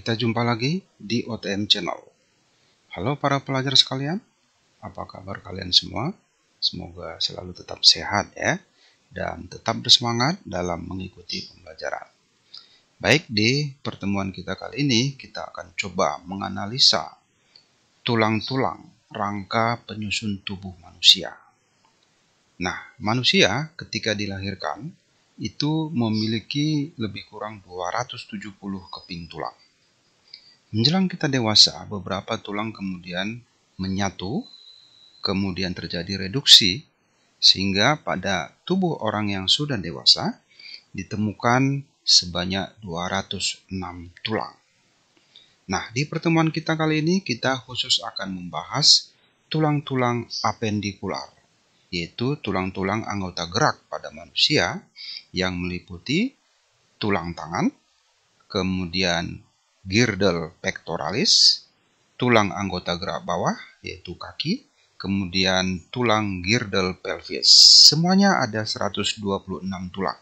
Kita jumpa lagi di OTM Channel. Halo para pelajar sekalian, apa kabar kalian semua? Semoga selalu tetap sehat ya, dan tetap bersemangat dalam mengikuti pembelajaran. Baik, di pertemuan kita kali ini, kita akan coba menganalisa tulang-tulang rangka penyusun tubuh manusia. Nah, manusia ketika dilahirkan, itu memiliki lebih kurang 270 keping tulang. Menjelang kita dewasa, beberapa tulang kemudian menyatu, kemudian terjadi reduksi, sehingga pada tubuh orang yang sudah dewasa ditemukan sebanyak 206 tulang. Nah, di pertemuan kita kali ini kita khusus akan membahas tulang-tulang apendikular, yaitu tulang-tulang anggota gerak pada manusia yang meliputi tulang tangan, kemudian girdle pectoralis, tulang anggota gerak bawah yaitu kaki, kemudian tulang girdle pelvis. Semuanya ada 126 tulang.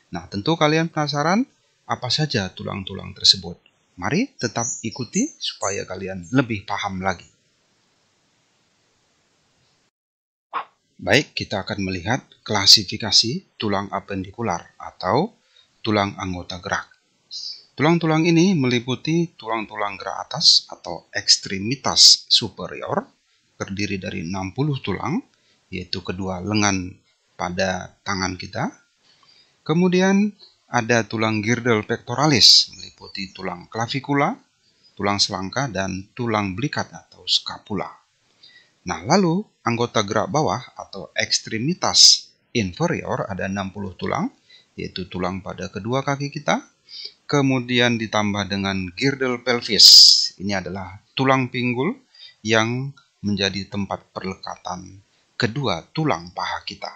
Nah, tentu kalian penasaran apa saja tulang-tulang tersebut. Mari tetap ikuti supaya kalian lebih paham lagi. Baik, kita akan melihat klasifikasi tulang apendikular atau tulang anggota gerak. Tulang-tulang ini meliputi tulang-tulang gerak atas atau ekstremitas superior, terdiri dari 60 tulang, yaitu kedua lengan pada tangan kita. Kemudian ada tulang girdle pectoralis, meliputi tulang clavikula, tulang selangka, dan tulang belikat atau scapula. Nah, lalu anggota gerak bawah atau ekstremitas inferior ada 60 tulang, yaitu tulang pada kedua kaki kita. Kemudian ditambah dengan girdle pelvis. Ini adalah tulang pinggul yang menjadi tempat perlekatan kedua tulang paha kita.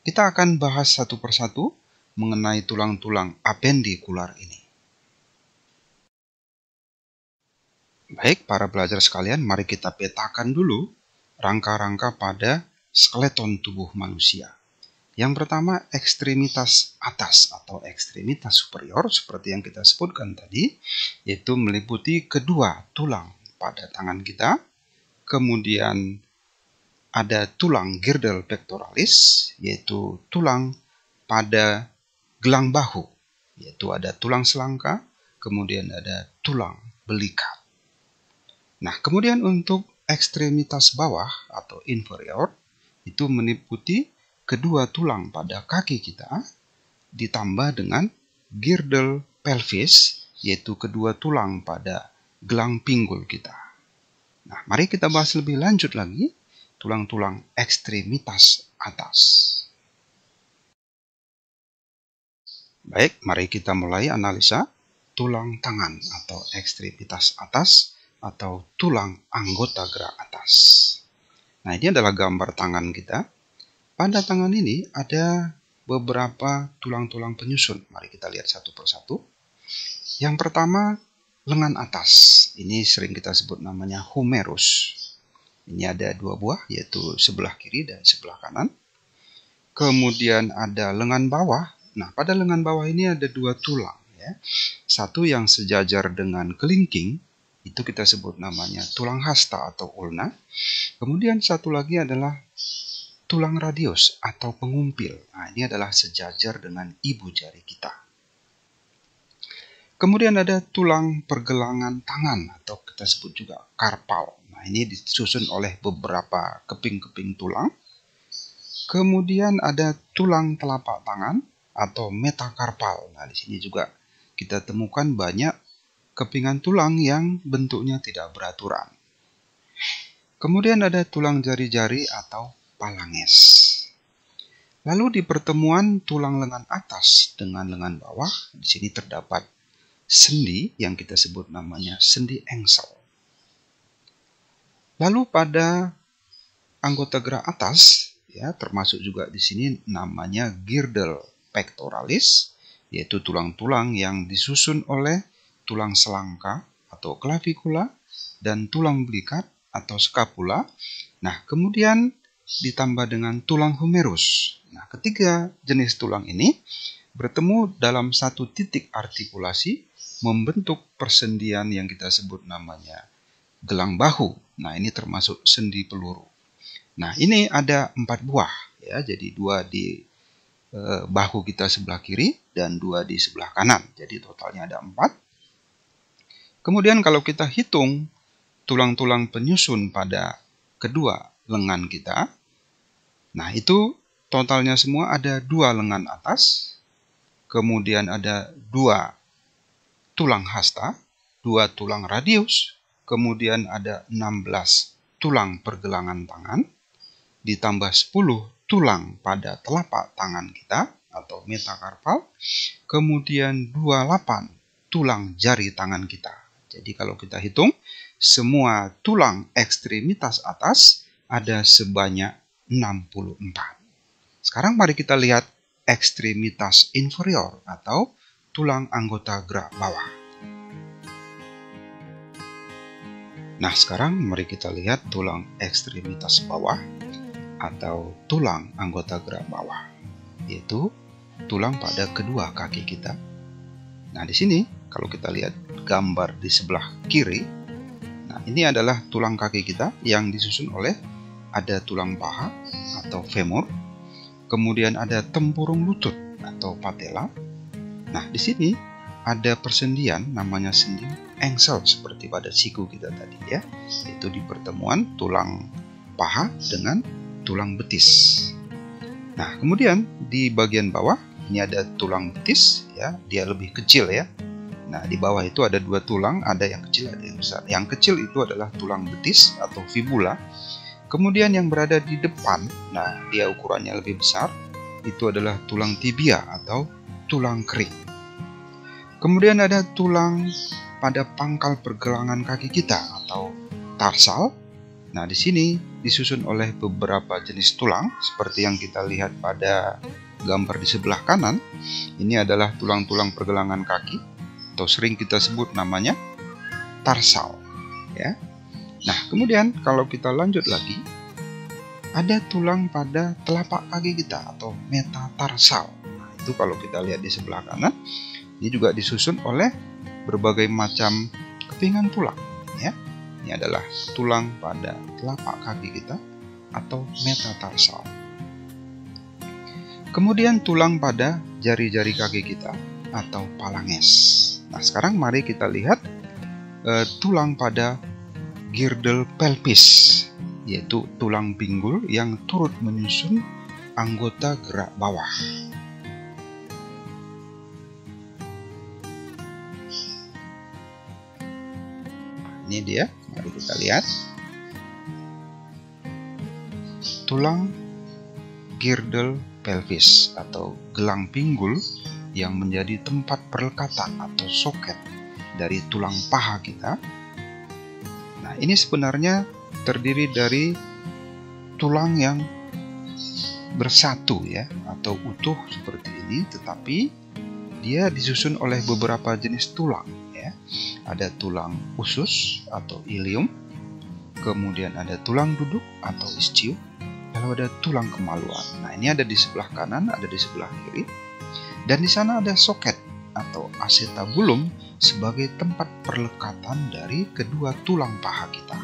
Kita akan bahas satu persatu mengenai tulang-tulang apendikular ini. Baik, para pelajar sekalian, mari kita petakan dulu rangka-rangka pada skeleton tubuh manusia. Yang pertama, ekstremitas atas atau ekstremitas superior, seperti yang kita sebutkan tadi, yaitu meliputi kedua tulang pada tangan kita. Kemudian ada tulang girdle pectoralis, yaitu tulang pada gelang bahu, yaitu ada tulang selangka, kemudian ada tulang belikat. Nah, kemudian untuk ekstremitas bawah atau inferior, itu meliputi kedua tulang pada kaki kita ditambah dengan girdle pelvis, yaitu kedua tulang pada gelang pinggul kita. Nah, mari kita bahas lebih lanjut lagi tulang-tulang ekstremitas atas. Baik, mari kita mulai analisa tulang tangan atau ekstremitas atas atau tulang anggota gerak atas. Nah, ini adalah gambar tangan kita. Pada tangan ini ada beberapa tulang-tulang penyusun. Mari kita lihat satu persatu. Yang pertama, lengan atas. Ini sering kita sebut namanya humerus. Ini ada dua buah, yaitu sebelah kiri dan sebelah kanan. Kemudian ada lengan bawah. Nah, pada lengan bawah ini ada dua tulang. Ya. Satu yang sejajar dengan kelingking, itu kita sebut namanya tulang hasta atau ulna. Kemudian satu lagi adalah tulang radius atau pengumpil. Nah, ini adalah sejajar dengan ibu jari kita. Kemudian ada tulang pergelangan tangan atau kita sebut juga karpal. Nah, ini disusun oleh beberapa keping-keping tulang. Kemudian ada tulang telapak tangan atau metakarpal. Nah, di sini juga kita temukan banyak kepingan tulang yang bentuknya tidak beraturan. Kemudian ada tulang jari-jari atau phalanges. Lalu di pertemuan tulang lengan atas dengan lengan bawah, di sini terdapat sendi yang kita sebut namanya sendi engsel. Lalu pada anggota gerak atas, ya termasuk juga di sini namanya girdle pectoralis, yaitu tulang-tulang yang disusun oleh tulang selangka atau clavikula dan tulang belikat atau scapula. Nah, kemudian ditambah dengan tulang humerus. Nah, ketiga jenis tulang ini bertemu dalam satu titik artikulasi membentuk persendian yang kita sebut namanya gelang bahu. Nah, ini termasuk sendi peluru. Nah, ini ada 4 buah ya, jadi 2 di bahu kita sebelah kiri dan 2 di sebelah kanan. Jadi totalnya ada 4. Kemudian kalau kita hitung tulang-tulang penyusun pada kedua lengan kita, nah itu totalnya semua ada 2 lengan atas, kemudian ada 2 tulang hasta, 2 tulang radius, kemudian ada 16 tulang pergelangan tangan, ditambah 10 tulang pada telapak tangan kita atau metakarpal, kemudian 28 tulang jari tangan kita. Jadi kalau kita hitung, semua tulang ekstremitas atas ada sebanyak 64. Sekarang mari kita lihat ekstremitas inferior atau tulang anggota gerak bawah. Nah, sekarang mari kita lihat tulang ekstremitas bawah atau tulang anggota gerak bawah, yaitu tulang pada kedua kaki kita. Nah, di sini kalau kita lihat gambar di sebelah kiri, nah ini adalah tulang kaki kita yang disusun oleh ada tulang paha atau femur, kemudian ada tempurung lutut atau patella. Nah, di sini ada persendian namanya sendi engsel seperti pada siku kita tadi ya, yaitu di pertemuan tulang paha dengan tulang betis. Nah, kemudian di bagian bawah ini ada tulang betis ya, dia lebih kecil ya. Nah, di bawah itu ada 2 tulang, ada yang kecil, ada yang besar. Yang kecil itu adalah tulang betis atau fibula. Kemudian yang berada di depan, nah dia ukurannya lebih besar, itu adalah tulang tibia atau tulang kering. Kemudian ada tulang pada pangkal pergelangan kaki kita atau tarsal. Nah, di sini disusun oleh beberapa jenis tulang seperti yang kita lihat pada gambar di sebelah kanan. Ini adalah tulang-tulang pergelangan kaki atau sering kita sebut namanya tarsal ya. Nah, kemudian kalau kita lanjut lagi, ada tulang pada telapak kaki kita atau metatarsal. Nah, itu kalau kita lihat di sebelah kanan, ini juga disusun oleh berbagai macam kepingan tulang ya. Ini adalah tulang pada telapak kaki kita atau metatarsal. Kemudian tulang pada jari-jari kaki kita atau phalanges. Nah, sekarang mari kita lihat tulang pada girdle pelvis, yaitu tulang pinggul yang turut menyusun anggota gerak bawah. Ini dia, mari kita lihat. Tulang girdle pelvis atau gelang pinggul yang menjadi tempat perlekatan atau soket dari tulang paha kita. Nah, ini sebenarnya terdiri dari tulang yang bersatu ya, atau utuh seperti ini, tetapi dia disusun oleh beberapa jenis tulang ya. Ada tulang usus atau ilium, kemudian ada tulang duduk atau ischium, lalu ada tulang kemaluan. Nah, ini ada di sebelah kanan, ada di sebelah kiri, dan di sana ada soket atau acetabulum sebagai tempat perlekatan dari kedua tulang paha kita.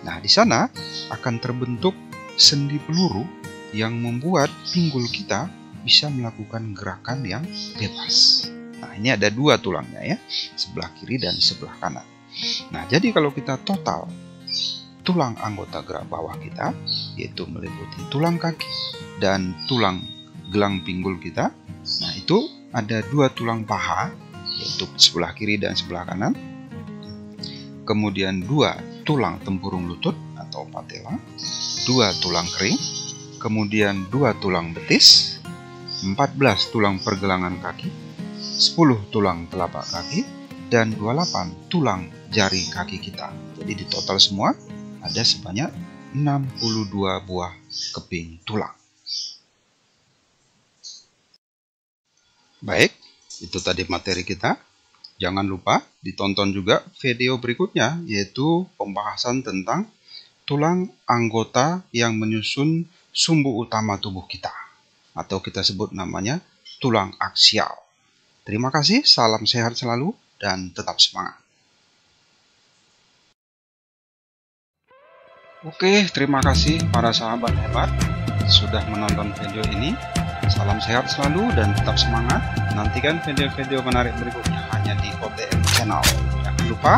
Nah, di sana akan terbentuk sendi peluru yang membuat pinggul kita bisa melakukan gerakan yang bebas. Nah, ini ada 2 tulangnya ya, sebelah kiri dan sebelah kanan. Nah, jadi kalau kita total tulang anggota gerak bawah kita, yaitu meliputi tulang kaki dan tulang gelang pinggul kita, nah itu ada 2 tulang paha, yaitu sebelah kiri dan sebelah kanan. Kemudian 2 tulang tempurung lutut atau patella, 2 tulang kering, kemudian 2 tulang betis, 14 tulang pergelangan kaki, 10 tulang telapak kaki, dan 28 tulang jari kaki kita. Jadi di total semua ada sebanyak 62 buah keping tulang. Baik, itu tadi materi kita. Jangan lupa ditonton juga video berikutnya, yaitu pembahasan tentang tulang anggota yang menyusun sumbu utama tubuh kita, atau kita sebut namanya tulang aksial. Terima kasih, salam sehat selalu. dan tetap semangat. Oke, terima kasih para sahabat hebat sudah menonton video ini. Salam sehat selalu dan tetap semangat. Nantikan video-video menarik berikutnya hanya di OTM Channel. Jangan lupa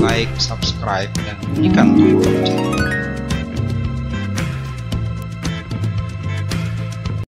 like, subscribe, dan bunyikan tombol lonceng.